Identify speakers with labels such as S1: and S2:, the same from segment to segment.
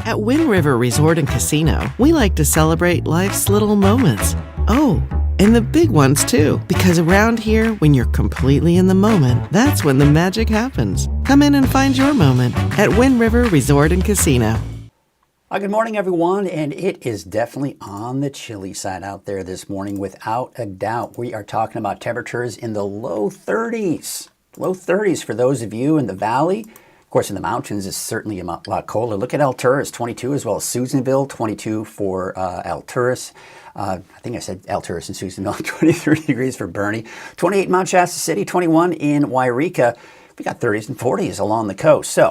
S1: At Wind River Resort and Casino, we like to celebrate life's little moments. Oh, and the big ones too, because around here, when you're completely in the moment, that's when the magic happens. Come in and find your moment at Wind River Resort and Casino.
S2: Good morning, everyone, and it is definitely on the chilly side out there this morning, without a doubt. We are talking about temperatures in the low 30s. Low 30s for those of you in the valley. Of course, in the mountains, it's certainly a lot colder. Look at Alturas, 22, as well as Susanville, 22 for Alturas. I think I said Alturas and Susanville, 23 degrees for Bernie. 28 in Mount Shasta City, 21 in Wairika. We got 30s and 40s along the coast. So,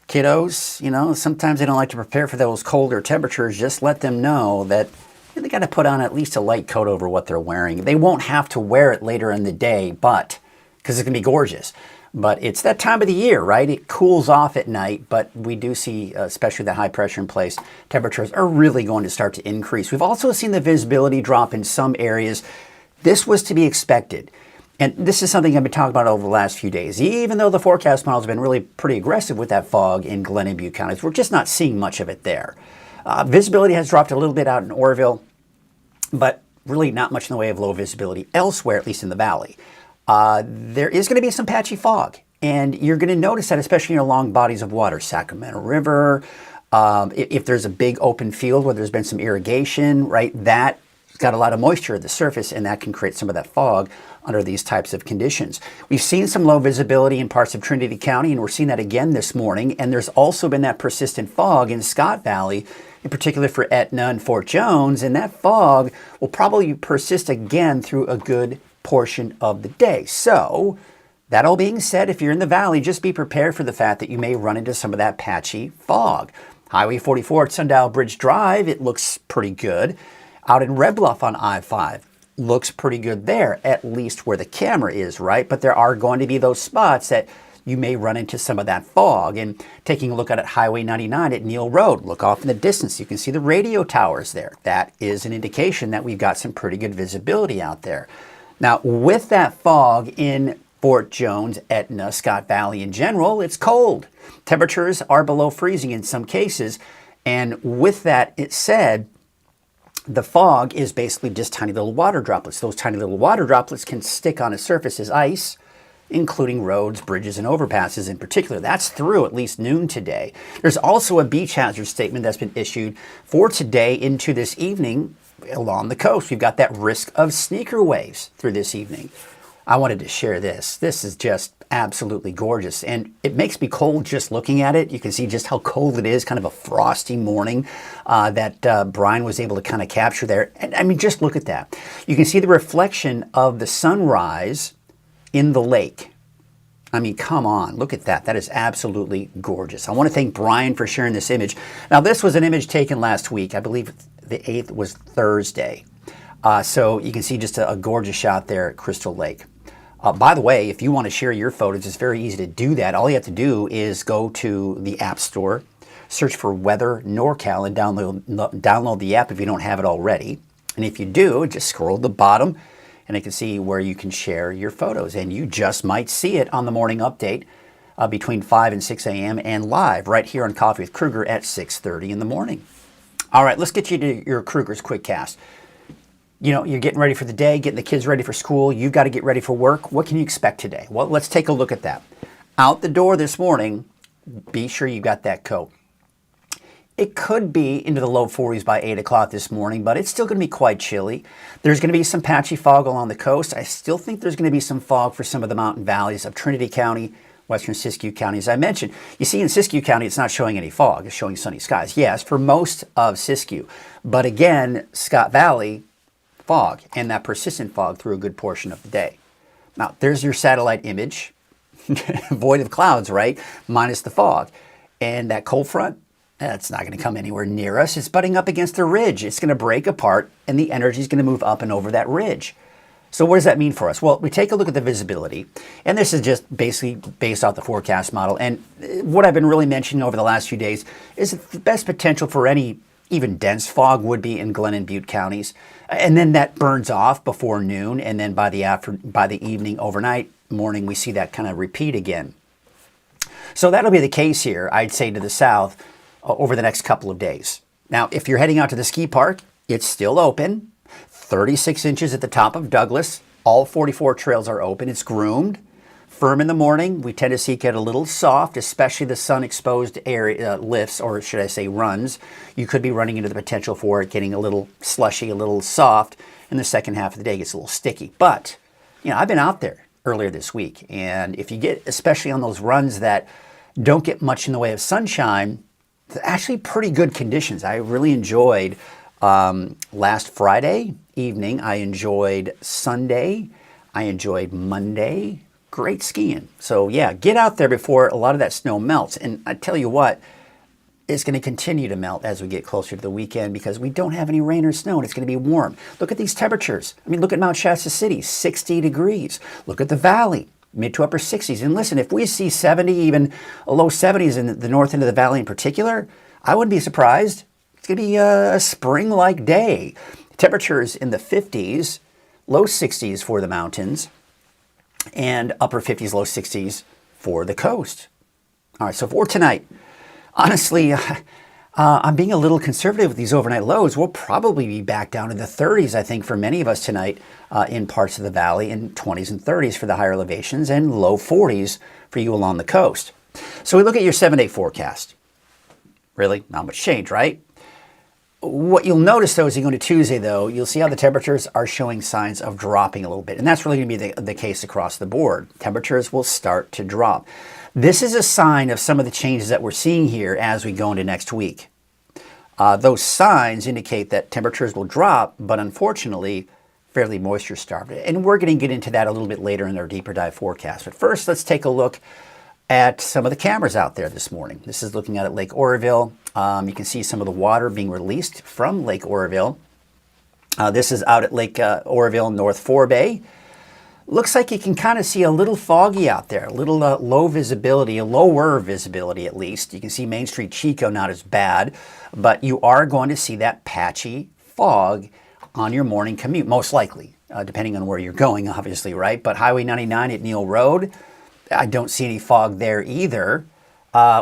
S2: kiddos, sometimes they don't like to prepare for those colder temperatures. Just let them know that they got to put on at least a light coat over what they're wearing. They won't have to wear it later in the day, because it's going to be gorgeous. But it's that time of the year, right? It cools off at night, but we do see, especially the high pressure in place, temperatures are really going to start to increase. We've also seen the visibility drop in some areas. This was to be expected. And this is something I've been talking about over the last few days. Even though the forecast models have been really pretty aggressive with that fog in Glen and Butte counties, we're just not seeing much of it there. Visibility has dropped a little bit out in Oroville, but really not much in the way of low visibility elsewhere, at least in the valley. There is going to be some patchy fog, and you're going to notice that especially along bodies of water, Sacramento River, if there's a big open field where there's been some irrigation, right, that's got a lot of moisture at the surface, and that can create some of that fog under these types of conditions. We've seen some low visibility in parts of Trinity County, and we're seeing that again this morning, and there's also been that persistent fog in Scott Valley, in particular for Etna and Fort Jones, and that fog will probably persist again through a good portion of the day. So, that all being said, if you're in the valley, just be prepared for the fact that you may run into some of that patchy fog. Highway 44 at Sundial Bridge Drive, it looks pretty good. Out in Red Bluff on I-5, looks pretty good there, at least where the camera is, right? But there are going to be those spots that you may run into some of that fog. And taking a look at Highway 99 at Neal Road, look off in the distance. You can see the radio towers there. That is an indication that we've got some pretty good visibility out there. Now, with that fog in Fort Jones, Etna, Scott Valley in general, it's cold. Temperatures are below freezing in some cases. And with that, it said, the fog is basically just tiny little water droplets. Those tiny little water droplets can stick on a surface as ice, including roads, bridges, and overpasses in particular. That's through at least noon today. There's also a beach hazard statement that's been issued for today into this evening along the coast. We've got that risk of sneaker waves through this evening. I wanted to share this. This is just absolutely gorgeous, and it makes me cold just looking at it. You can see just how cold it is, kind of a frosty morning that Brian was able to kind of capture there. And I mean, just look at that. You can see the reflection of the sunrise in the lake. I mean, come on, look at that. That is absolutely gorgeous. I want to thank Brian for sharing this image. Now, this was an image taken last week. I believe the 8th was Thursday. So you can see just a gorgeous shot there at Crystal Lake. By the way, if you want to share your photos, it's very easy to do that. All you have to do is go to the App Store, search for Weather NorCal, and download the app if you don't have it already. And if you do, just scroll to the bottom, and you can see where you can share your photos. And you just might see it on the morning update between 5 and 6 a.m. and live right here on Coffee with Krueger at 6:30 in the morning. All right, let's get you to your Krueger's Quick Cast. You're getting ready for the day, getting the kids ready for school. You've got to get ready for work. What can you expect today? Well, let's take a look at that. Out the door this morning, be sure you got that coat. It could be into the low 40s by 8 o'clock this morning, but it's still going to be quite chilly. There's going to be some patchy fog along the coast. I still think there's going to be some fog for some of the mountain valleys of Trinity County, western Siskiyou County. As I mentioned, you see in Siskiyou County, it's not showing any fog. It's showing sunny skies. Yes, for most of Siskiyou. But again, Scott Valley, fog, and that persistent fog through a good portion of the day. Now, there's your satellite image. void of clouds, right? Minus the fog. And that cold front, that's not going to come anywhere near us. It's butting up against the ridge. It's going to break apart, and the energy is going to move up and over that ridge. So what does that mean for us? Well, we take a look at the visibility, and this is just basically based off the forecast model. And what I've been really mentioning over the last few days is that the best potential for any even dense fog would be in Glenn and Butte counties. And then that burns off before noon, and then by the evening, overnight, morning, we see that kind of repeat again. So that'll be the case here, I'd say, to the south over the next couple of days. Now, if you're heading out to the ski park, it's still open. 36 inches at the top of Douglas. All 44 trails are open. It's groomed. Firm in the morning. We tend to see it get a little soft, especially the sun-exposed area lifts, or should I say runs. You could be running into the potential for it getting a little slushy, a little soft, and the second half of the day gets a little sticky. But, I've been out there earlier this week, and if you get, especially on those runs that don't get much in the way of sunshine, it's actually pretty good conditions. I really enjoyed last Friday evening. I enjoyed Sunday. I enjoyed Monday. Great skiing. So yeah, get out there before a lot of that snow melts. And I tell you what, it's going to continue to melt as we get closer to the weekend because we don't have any rain or snow and it's going to be warm. Look at these temperatures. I mean, look at Mount Shasta City, 60 degrees. Look at the valley, mid to upper 60s. And listen, if we see 70, even low 70s in the north end of the valley in particular, I wouldn't be surprised. It's going to be a spring-like day. Temperatures in the 50s, low 60s for the mountains, and upper 50s, low 60s for the coast. All right, so for tonight, honestly, I'm being a little conservative with these overnight lows. We'll probably be back down in the 30s, I think, for many of us tonight in parts of the valley, and 20s and 30s for the higher elevations, and low 40s for you along the coast. So we look at your 7-day forecast. Really, not much change, right? What you'll notice, though, as you go to Tuesday, though, you'll see how the temperatures are showing signs of dropping a little bit. And that's really going to be the case across the board. Temperatures will start to drop. This is a sign of some of the changes that we're seeing here as we go into next week. Those signs indicate that temperatures will drop, but unfortunately, fairly moisture starved. And we're going to get into that a little bit later in our deeper dive forecast. But first, let's take a look at some of the cameras out there this morning. This is looking at Lake Oroville. You can see some of the water being released from Lake Oroville. This is out at Lake Oroville, North Forebay. Looks like you can kind of see a little foggy out there, a little low visibility, a lower visibility at least. You can see Main Street Chico, not as bad, but you are going to see that patchy fog on your morning commute, most likely, depending on where you're going, obviously, right? But Highway 99 at Neal Road, I don't see any fog there either.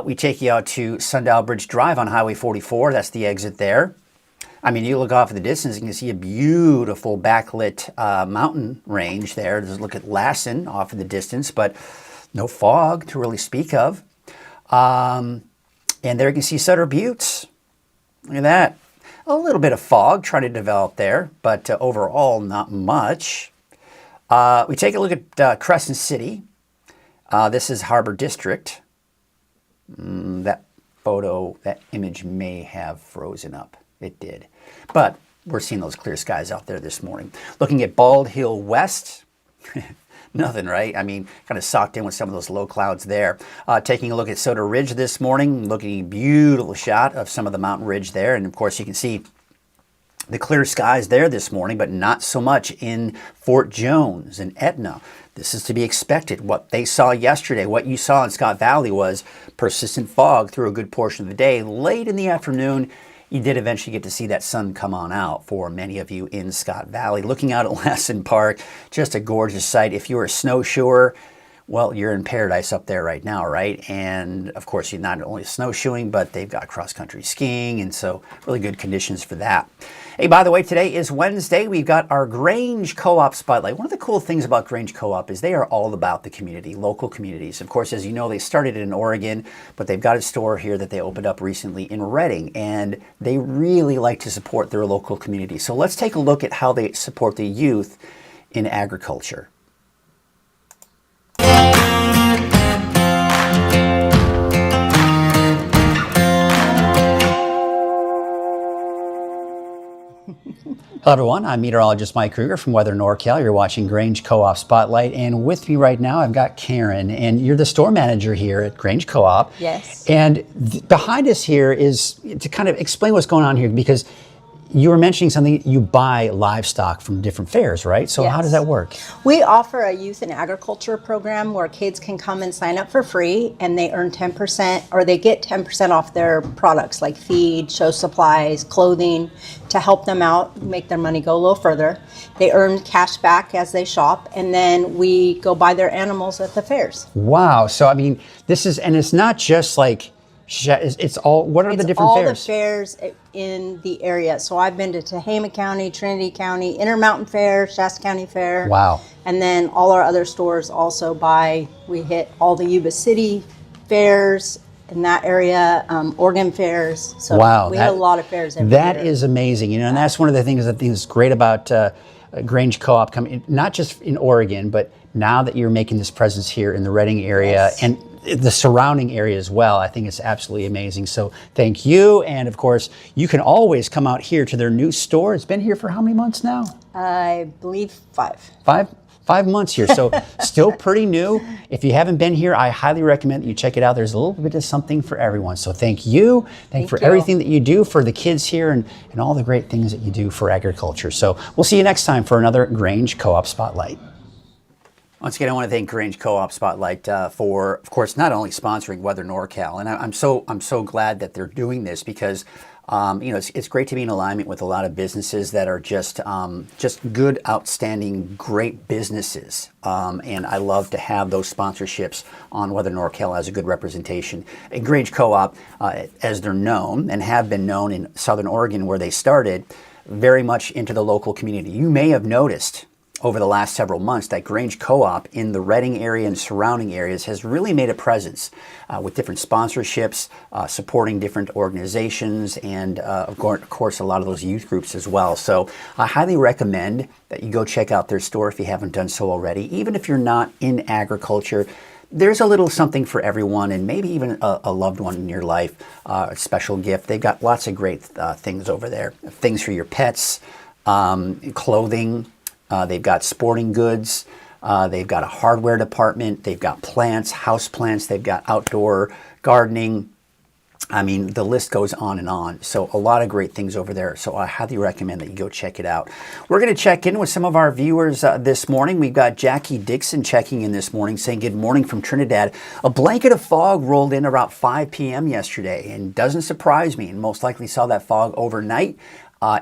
S2: We take you out to Sundial Bridge Drive on Highway 44. That's the exit there. I mean, you look off in the distance, you can see a beautiful backlit mountain range there. Just look at Lassen off in the distance, but no fog to really speak of. And there you can see Sutter Buttes. Look at that. A little bit of fog trying to develop there, but overall not much. We take a look at Crescent City. This is Harbor District. That photo, that image may have frozen up. It did. But we're seeing those clear skies out there this morning. Looking at Bald Hill West, nothing, right? I mean, kind of socked in with some of those low clouds there. Taking a look at Soda Ridge this morning, looking at a beautiful shot of some of the mountain ridge there. And of course, you can see the clear skies there this morning, but not so much in Fort Jones and Etna. This is to be expected. What they saw yesterday, what you saw in Scott Valley was persistent fog through a good portion of the day. Late in the afternoon, you did eventually get to see that sun come on out for many of you in Scott Valley. Looking out at Lassen Park, just a gorgeous sight. If you're a snowshoer, well, you're in paradise up there right now, right? And of course, you're not only snowshoeing, but they've got cross-country skiing, and so really good conditions for that. Hey, by the way, today is Wednesday. We've got our Grange Co-op Spotlight. One of the cool things about Grange Co-op is they are all about the community, local communities. Of course, as you know, they started in Oregon, but they've got a store here that they opened up recently in Redding, and they really like to support their local community. So let's take a look at how they support the youth in agriculture. Hello everyone, I'm meteorologist Mike Krueger from Weather NorCal. You're watching Grange Co-op Spotlight, and with me right now I've got Karen, and you're the store manager here at Grange Co-op.
S3: Yes.
S2: And behind us here is to kind of explain what's going on here, because you were mentioning something, you buy livestock from different fairs, right? So how does that work?
S3: We offer a youth and agriculture program where kids can come and sign up for free, and they earn 10%, or they get 10% off their products like feed, show supplies, clothing, to help them out, make their money go a little further. They earn cash back as they shop, and then we go buy their animals at the fairs.
S2: Wow. So, I mean, this is, and it's not just like, it's all, what are the different
S3: all
S2: fairs?
S3: the fairs in the area. So I've been to Tehama County, Trinity County, Intermountain Fair, Shasta County Fair.
S2: Wow.
S3: And then all our other stores also buy, we hit all the Yuba City fairs in that area, Oregon fairs. So
S2: wow,
S3: we had a lot of fairs every
S2: That
S3: year.
S2: is amazing. You know, and that's one of the things that I think is great about Grange Co-op coming, not just in Oregon, but now that you're making this presence here in the Reading area,
S3: Yes.
S2: and the surrounding area as well. I think it's absolutely amazing. So thank you. And of course, you can always come out here to their new store. It's been here for how many months now?
S3: I believe 5.
S2: 5 months here. So still pretty new. If you haven't been here, I highly recommend that you check it out. There's a little bit of something for everyone. So thank you. Thank you for everything that you do for the kids here, and all the great things that you do for agriculture. So we'll see you next time for another Grange Co-op Spotlight. Once again, I want to thank Grange Co-op Spotlight for, of course, not only sponsoring Weather NorCal, and I'm so glad that they're doing this, because you know, it's great to be in alignment with a lot of businesses that are just good, outstanding, great businesses, and I love to have those sponsorships on Weather NorCal as a good representation. And Grange Co-op, as they're known and have been known in Southern Oregon, where they started, very much into the local community. You may have noticed over the last several months that Grange Co-op in the Reading area and surrounding areas has really made a presence with different sponsorships, supporting different organizations, and of course a lot of those youth groups as well. So I highly recommend that you go check out their store if you haven't done so already. Even if you're not in agriculture, there's a little something for everyone, and maybe even a loved one in your life, a special gift. They've got lots of great things over there. Things for your pets, clothing. They've got sporting goods, they've got a hardware department, they've got plants, house plants, they've got outdoor gardening. I mean, the list goes on and on. So a lot of great things over there. So I highly recommend that you go check it out. We're going to check in with some of our viewers this morning. We've got Jackie Dixon checking in this morning, saying good morning from Trinidad. A blanket of fog rolled in around 5 p.m. yesterday, and doesn't surprise me, and most likely saw that fog overnight.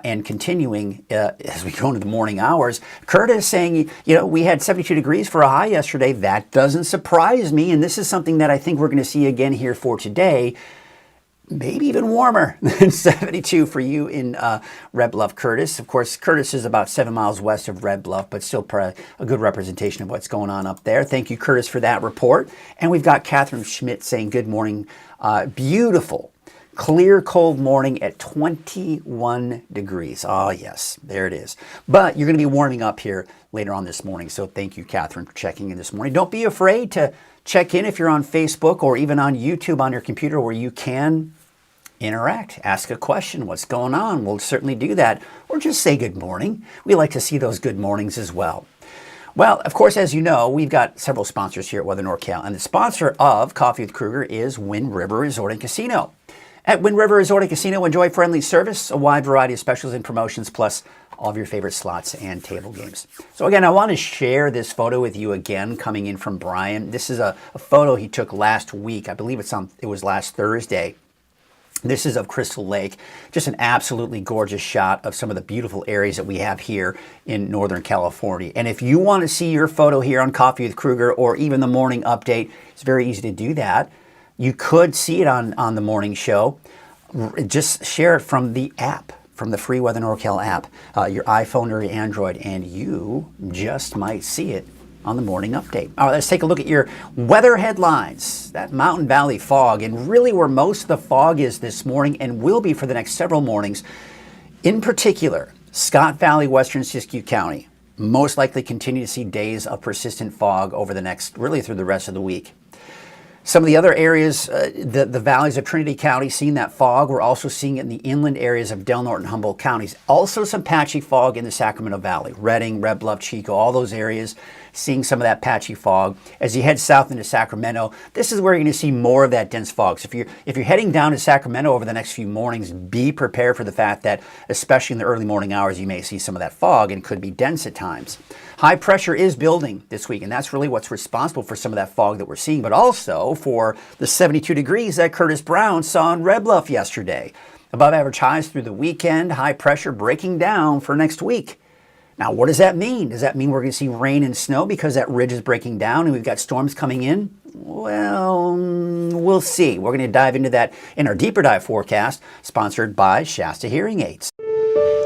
S2: And continuing as we go into the morning hours. Curtis saying, you know, we had 72 degrees for a high yesterday. That doesn't surprise me. And this is something that I think we're going to see again here for today. Maybe even warmer than 72 for you in Red Bluff, Curtis. Of course, Curtis is about 7 miles west of Red Bluff, but still a good representation of what's going on up there. Thank you, Curtis, for that report. And we've got Catherine Schmidt saying good morning. Beautiful. Clear, cold morning at 21 degrees. Oh, yes, there it is. But you're going to be warming up here later on this morning. So thank you, Catherine, for checking in this morning. Don't be afraid to check in if you're on Facebook or even on YouTube on your computer, where you can interact, ask a question, what's going on. We'll certainly do that. Or just say good morning. We like to see those good mornings as well. Well, of course, as you know, we've got several sponsors here at Weather NorCal. And the sponsor of Coffee with Krueger is Wind River Resort and Casino. At Wind River Resort and Casino, enjoy friendly service, a wide variety of specials and promotions, plus all of your favorite slots and table games. So again, I want to share this photo with you again, coming in from Brian. This is a photo he took last week. I believe it was last Thursday. This is of Crystal Lake. Just an absolutely gorgeous shot of some of the beautiful areas that we have here in Northern California. And if you want to see your photo here on Coffee with Krueger, or even the morning update, it's very easy to do that. You could see it on the morning show. Just share it from the app, from the free Weather NorCal app, your iPhone or your Android, and you just might see it on the morning update. All right, let's take a look at your weather headlines. That Mountain Valley fog, and really where most of the fog is this morning and will be for the next several mornings. In particular, Scott Valley, Western Siskiyou County, most likely continue to see days of persistent fog over the next, really through the rest of the week. Some of the other areas, the valleys of Trinity County, seeing that fog. We're also seeing it in the inland areas of Del Norte and Humboldt counties. Also some patchy fog in the Sacramento Valley. Redding, Red Bluff, Chico, all those areas, seeing some of that patchy fog. As you head south into Sacramento, this is where you're going to see more of that dense fog. So if you're heading down to Sacramento over the next few mornings, be prepared for the fact that, especially in the early morning hours, you may see some of that fog and could be dense at times. High pressure is building this week, and that's really what's responsible for some of that fog that we're seeing, but also for the 72 degrees that Curtis Brown saw in Red Bluff yesterday. Above average highs through the weekend, high pressure breaking down for next week. Now, what does that mean? Does that mean we're going to see rain and snow because that ridge is breaking down and we've got storms coming in? Well, we'll see. We're going to dive into that in our deeper dive forecast, sponsored by Shasta Hearing Aids.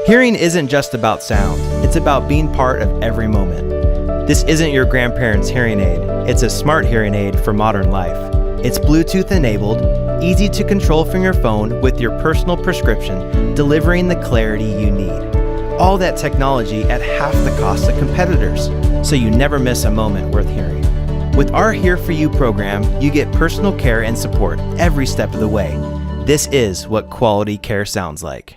S4: Hearing isn't just about sound, it's about being part of every moment. This isn't your grandparents' hearing aid, it's a smart hearing aid for modern life. It's Bluetooth enabled, easy to control from your phone with your personal prescription, delivering the clarity you need. All that technology at half the cost of competitors, so you never miss a moment worth hearing. With our Here For You program, you get personal care and support every step of the way. This is what quality care sounds like.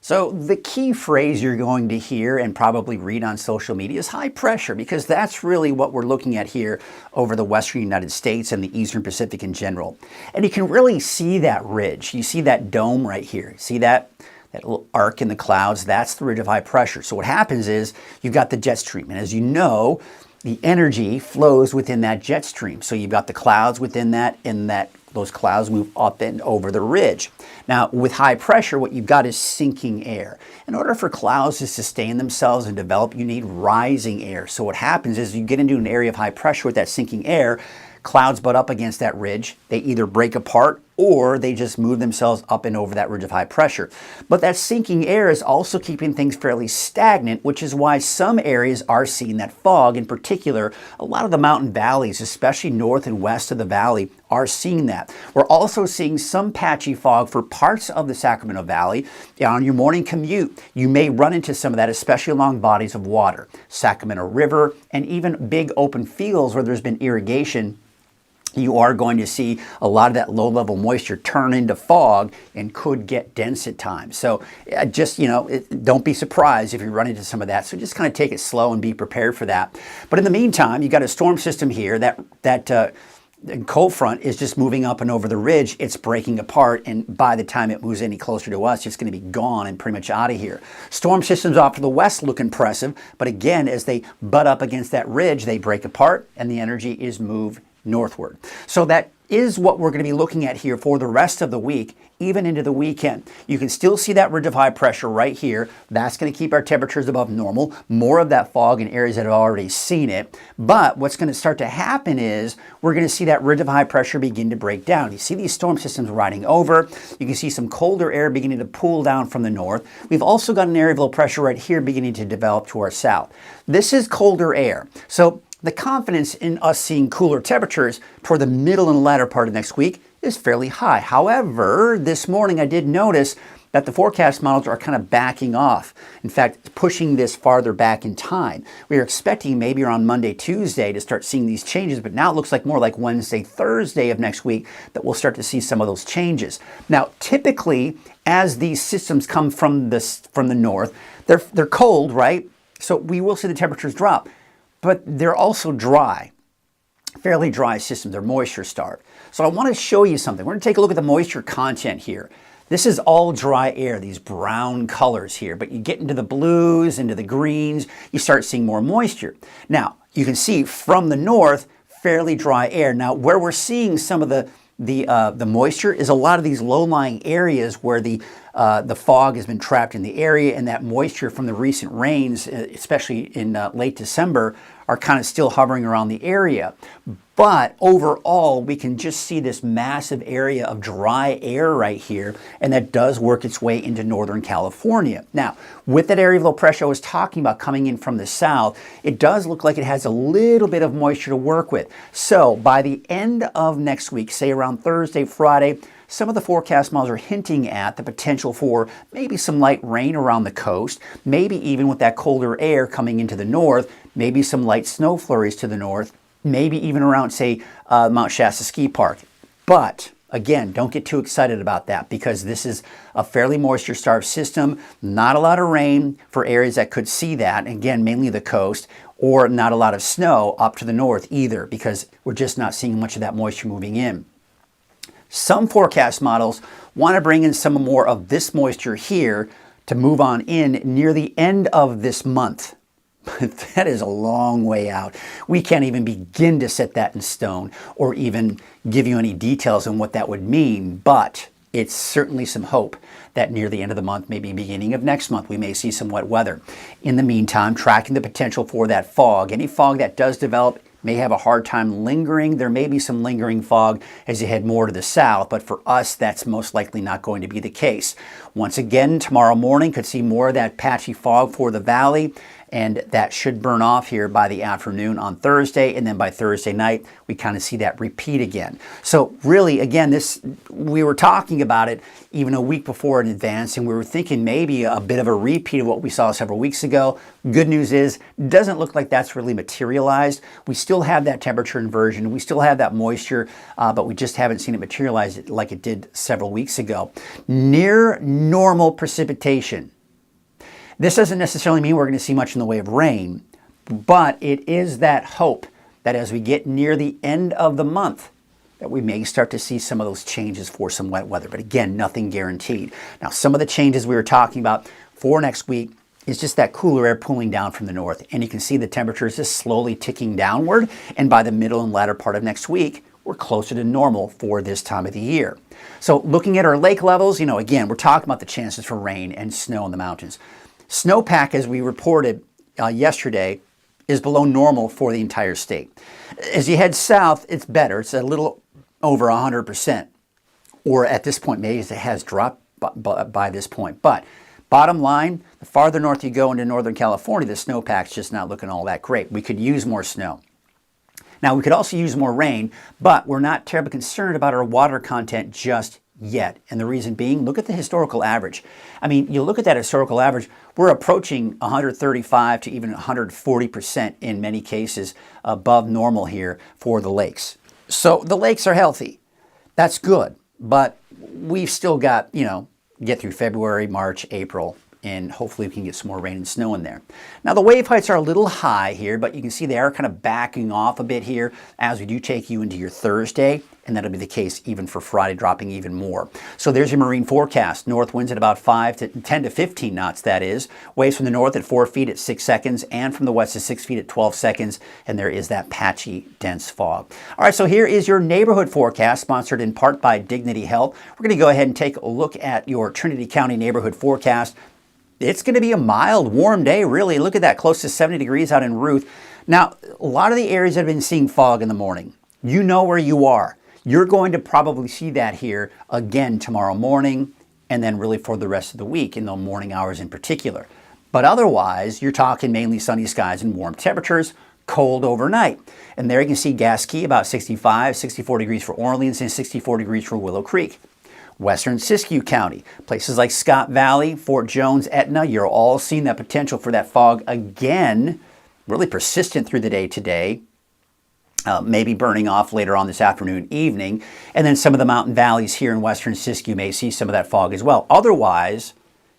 S2: So the key phrase you're going to hear and probably read on social media is high pressure, because that's really what we're looking at here over the western United States and the eastern Pacific in general. And you can really see that ridge. You see that dome right here. See that little arc in the clouds? That's the ridge of high pressure. So what happens is you've got the jet stream. And as you know, the energy flows within that jet stream. So you've got the clouds within that, and those clouds move up and over the ridge. Now, with high pressure, what you've got is sinking air. In order for clouds to sustain themselves and develop, you need rising air. So what happens is you get into an area of high pressure with that sinking air, clouds butt up against that ridge. They either break apart or they just move themselves up and over that ridge of high pressure. But that sinking air is also keeping things fairly stagnant, which is why some areas are seeing that fog. In particular, a lot of the mountain valleys, especially north and west of the valley, are seeing that. We're also seeing some patchy fog for parts of the Sacramento Valley. On your morning commute, you may run into some of that, especially along bodies of water, Sacramento River, and even big open fields where there's been irrigation. You are going to see a lot of that low-level moisture turn into fog and could get dense at times. So just, don't be surprised if you run into some of that. So just kind of take it slow and be prepared for that. But in the meantime, you got a storm system here that cold front is just moving up and over the ridge. It's breaking apart, and by the time it moves any closer to us, it's going to be gone and pretty much out of here. Storm systems off to the west look impressive, but again, as they butt up against that ridge, they break apart and the energy is moved northward. So that is what we're going to be looking at here for the rest of the week, even into the weekend. You can still see that ridge of high pressure right here. That's going to keep our temperatures above normal. More of that fog in areas that have already seen it. But what's going to start to happen is we're going to see that ridge of high pressure begin to break down. You see these storm systems riding over. You can see some colder air beginning to pull down from the north. We've also got an area of low pressure right here beginning to develop to our south. This is colder air. So the confidence in us seeing cooler temperatures toward the middle and latter part of next week is fairly high. However, this morning I did notice that the forecast models are kind of backing off. In fact, pushing this farther back in time. We are expecting maybe around Monday, Tuesday to start seeing these changes, but now it looks like more like Wednesday, Thursday of next week that we'll start to see some of those changes. Now, typically, as these systems come from the north, they're cold, right? So we will see the temperatures drop. But they're also dry, fairly dry systems. They're moisture starved. So I want to show you something. We're going to take a look at the moisture content here. This is all dry air, these brown colors here. But you get into the blues, into the greens, you start seeing more moisture. Now, you can see from the north, fairly dry air. Now, where we're seeing some of the moisture is a lot of these low-lying areas where the fog has been trapped in the area, and that moisture from the recent rains, especially in late December, are kind of still hovering around the area. But overall, we can just see this massive area of dry air right here, and that does work its way into Northern California. Now, with that area of low pressure I was talking about coming in from the south, it does look like it has a little bit of moisture to work with. So by the end of next week, say around Thursday, Friday, some of the forecast models are hinting at the potential for maybe some light rain around the coast, maybe even with that colder air coming into the north, maybe some light snow flurries to the north. maybe even around, say, Mount Shasta Ski Park. But again, don't get too excited about that because this is a fairly moisture-starved system. Not a lot of rain for areas that could see that. Again, mainly the coast, or not a lot of snow up to the north either because we're just not seeing much of that moisture moving in. Some forecast models want to bring in some more of this moisture here to move on in near the end of this month. That is a long way out. We can't even begin to set that in stone or even give you any details on what that would mean, but it's certainly some hope that near the end of the month, maybe beginning of next month, we may see some wet weather. In the meantime, tracking the potential for that fog. Any fog that does develop may have a hard time lingering. There may be some lingering fog as you head more to the south, but for us, that's most likely not going to be the case. Once again, tomorrow morning could see more of that patchy fog for the valley, and that should burn off here by the afternoon on Thursday, and then by Thursday night, we kind of see that repeat again. So really, again, we were talking about it even a week before in advance, and we were thinking maybe a bit of a repeat of what we saw several weeks ago. Good news is, doesn't look like that's really materialized. We still have that temperature inversion, we still have that moisture, but we just haven't seen it materialize like it did several weeks ago. Near normal precipitation. This doesn't necessarily mean we're going to see much in the way of rain, but it is that hope that as we get near the end of the month, that we may start to see some of those changes for some wet weather. But again, nothing guaranteed. Now, some of the changes we were talking about for next week is just that cooler air pulling down from the north. And you can see the temperatures just slowly ticking downward. And by the middle and latter part of next week, we're closer to normal for this time of the year. So looking at our lake levels, again, we're talking about the chances for rain and snow in the mountains. Snowpack, as we reported yesterday, is below normal for the entire state. As you head south, it's better. It's a little over 100%, or at this point, maybe it has dropped by this point. But bottom line, the farther north you go into Northern California, the snowpack's just not looking all that great. We could use more snow. Now, we could also use more rain, but we're not terribly concerned about our water content just yet. And the reason being, look at the historical average. I mean, you look at that historical average, we're approaching 135 to even 140% in many cases above normal here for the lakes. So the lakes are healthy. That's good. But we've still got, get through February, March, April, and hopefully we can get some more rain and snow in there. Now the wave heights are a little high here, but you can see they are kind of backing off a bit here as we do take you into your Thursday, and that'll be the case even for Friday, dropping even more. So there's your marine forecast. North winds at about 10 to 15 knots, that is. Waves from the north at 4 feet at 6 seconds, and from the west at 6 feet at 12 seconds, and there is that patchy, dense fog. All right, so here is your neighborhood forecast, sponsored in part by Dignity Health. We're going to go ahead and take a look at your Trinity County neighborhood forecast. It's going to be a mild, warm day, really. Look at that, close to 70 degrees out in Ruth. Now, a lot of the areas that have been seeing fog in the morning, you know where you are. You're going to probably see that here again tomorrow morning, and then really for the rest of the week in the morning hours in particular. But otherwise, you're talking mainly sunny skies and warm temperatures, cold overnight. And there you can see Gasquet about 65, 64 degrees for Orleans, and 64 degrees for Willow Creek. Western Siskiyou County, places like Scott Valley, Fort Jones, Etna, you're all seeing that potential for that fog again, really persistent through the day today, maybe burning off later on this afternoon, evening, and then some of the mountain valleys here in Western Siskiyou may see some of that fog as well. Otherwise,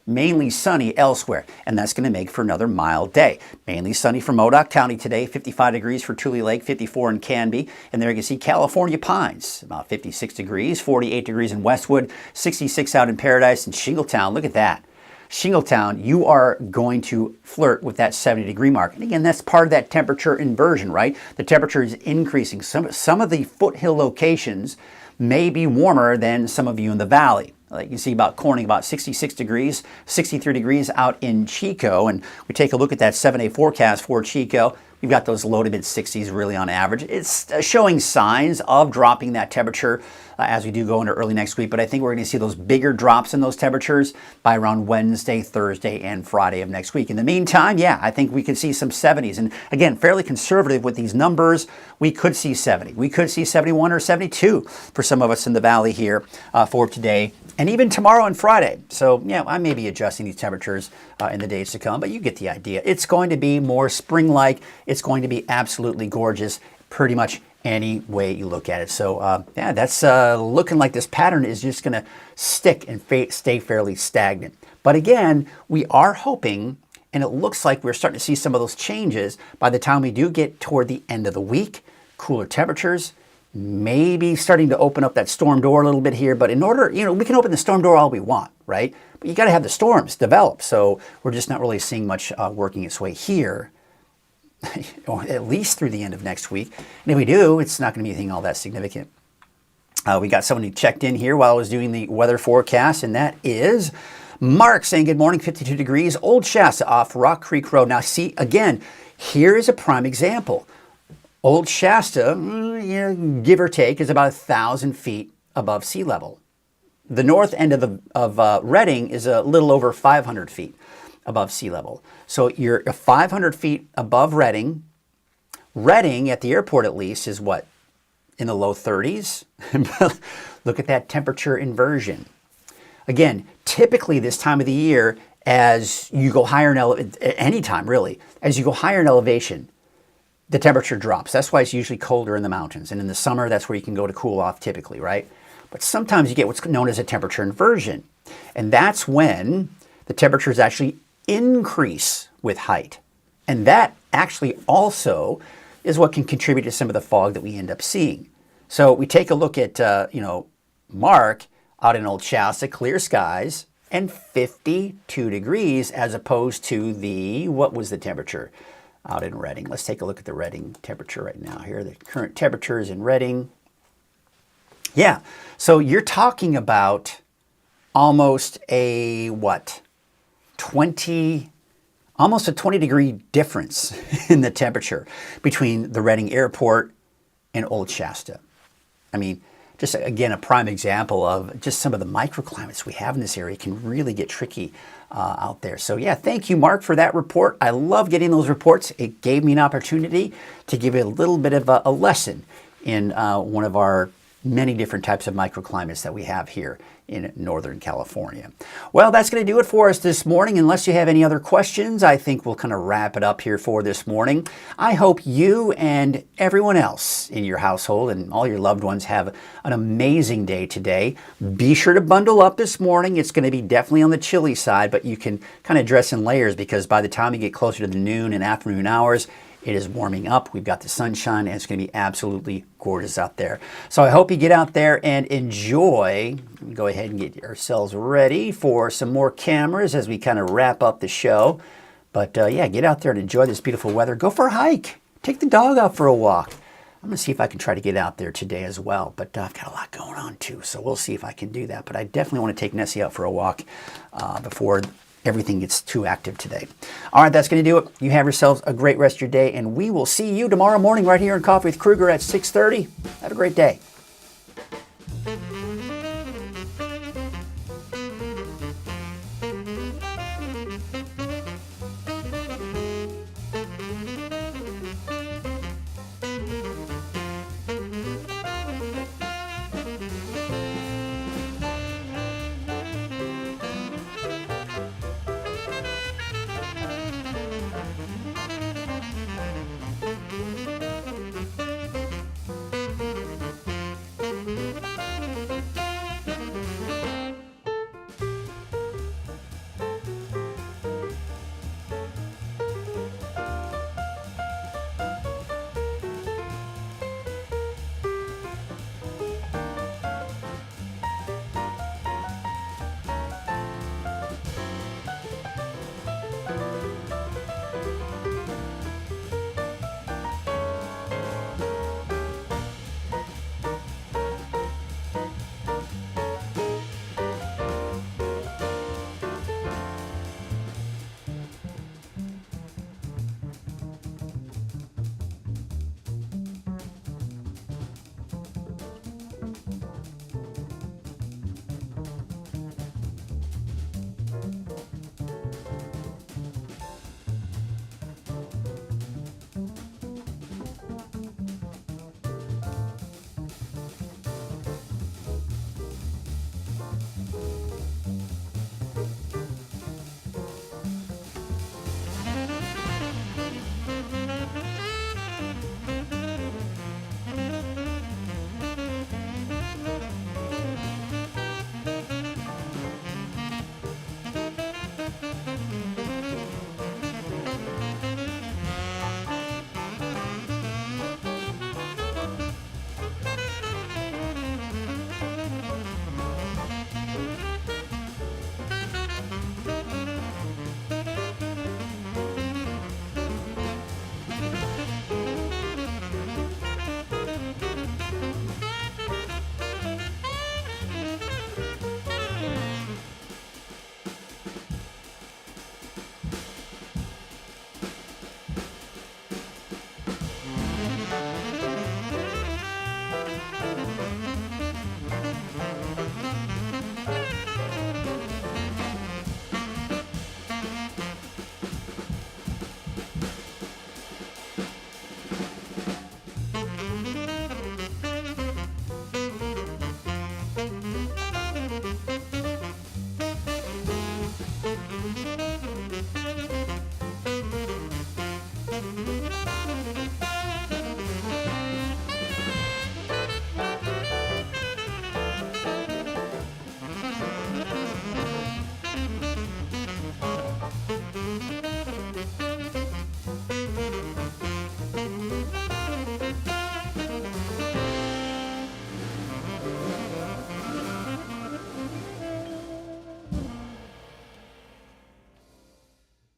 S2: mainly sunny elsewhere, and that's going to make for another mild day. Mainly sunny for Modoc County today, 55 degrees for Tule Lake, 54 in Canby, and there you can see California Pines, about 56 degrees, 48 degrees in Westwood, 66 out in Paradise, and Shingletown, look at that. Shingletown, you are going to flirt with that 70-degree mark. And again, that's part of that temperature inversion, right? The temperature is increasing. Some of the foothill locations may be warmer than some of you in the valley. Like you see about Corning, about 66 degrees, 63 degrees out in Chico. And we take a look at that 7-day forecast for Chico. We've got those low to mid 60s really on average. It's showing signs of dropping that temperature as we do go into early next week. But I think we're going to see those bigger drops in those temperatures by around Wednesday, Thursday, and Friday of next week. In the meantime, yeah, I think we could see some 70s. And again, fairly conservative with these numbers. We could see 70. We could see 71 or 72 for some of us in the valley here for today. And even tomorrow and Friday. So, yeah, I may be adjusting these temperatures in the days to come, but you get the idea. It's going to be more spring-like. It's going to be absolutely gorgeous. pretty much any way you look at it. So yeah, that's looking like this pattern is just going to stick and stay fairly stagnant. But again, we are hoping, and it looks like we're starting to see some of those changes by the time we do get toward the end of the week. Cooler temperatures, maybe starting to open up that storm door a little bit here. But in order, we can open the storm door all we want, right? But you got to have the storms develop. So we're just not really seeing much working its way here, or at least through the end of next week. And if we do, it's not going to be anything all that significant. We got someone who checked in here while I was doing the weather forecast, and that is Mark saying, good morning, 52 degrees, Old Shasta off Rock Creek Road. Now see, again, here is a prime example. Old Shasta, give or take, is about 1,000 feet above sea level. The north end of Redding is a little over 500 feet above sea level. So you're 500 feet above Redding. Redding, at the airport at least, is what? In the low 30s? Look at that temperature inversion. Again, typically this time of the year, as you go higher in any time really, as you go higher in elevation, the temperature drops. That's why it's usually colder in the mountains. And in the summer, that's where you can go to cool off typically, right? But sometimes you get what's known as a temperature inversion. And that's when the temperatures actually increase with height. And that actually also is what can contribute to some of the fog that we end up seeing. So we take a look at, Mark out in Old Shasta, clear skies, and 52 degrees as opposed to what was the temperature out in Redding? Let's take a look at the Redding temperature right now here. The current temperature is in Redding. Yeah, so you're talking about almost almost a 20 degree difference in the temperature between the Redding Airport and Old Shasta. I mean, just again, a prime example of just some of the microclimates we have in this area can really get tricky out there. So yeah, thank you, Mark, for that report. I love getting those reports. It gave me an opportunity to give you a little bit of a lesson in one of our many different types of microclimates that we have here in Northern California. Well, that's going to do it for us this morning. Unless you have any other questions, I think we'll kind of wrap it up here for this morning. I hope you and everyone else in your household and all your loved ones have an amazing day today. Be sure to bundle up this morning. It's going to be definitely on the chilly side, but you can kind of dress in layers because by the time you get closer to the noon and afternoon hours, it is warming up. We've got the sunshine, and it's going to be absolutely gorgeous out there. So I hope you get out there and enjoy. Go ahead and get ourselves ready for some more cameras as we kind of wrap up the show. But yeah, get out there and enjoy this beautiful weather. Go for a hike. Take the dog out for a walk. I'm going to see if I can try to get out there today as well. But I've got a lot going on too, so we'll see if I can do that. But I definitely want to take Nessie out for a walk before everything gets too active today. All right, that's going to do it. You have yourselves a great rest of your day, and we will see you tomorrow morning right here in Coffee with Krueger at 6:30. Have a great day.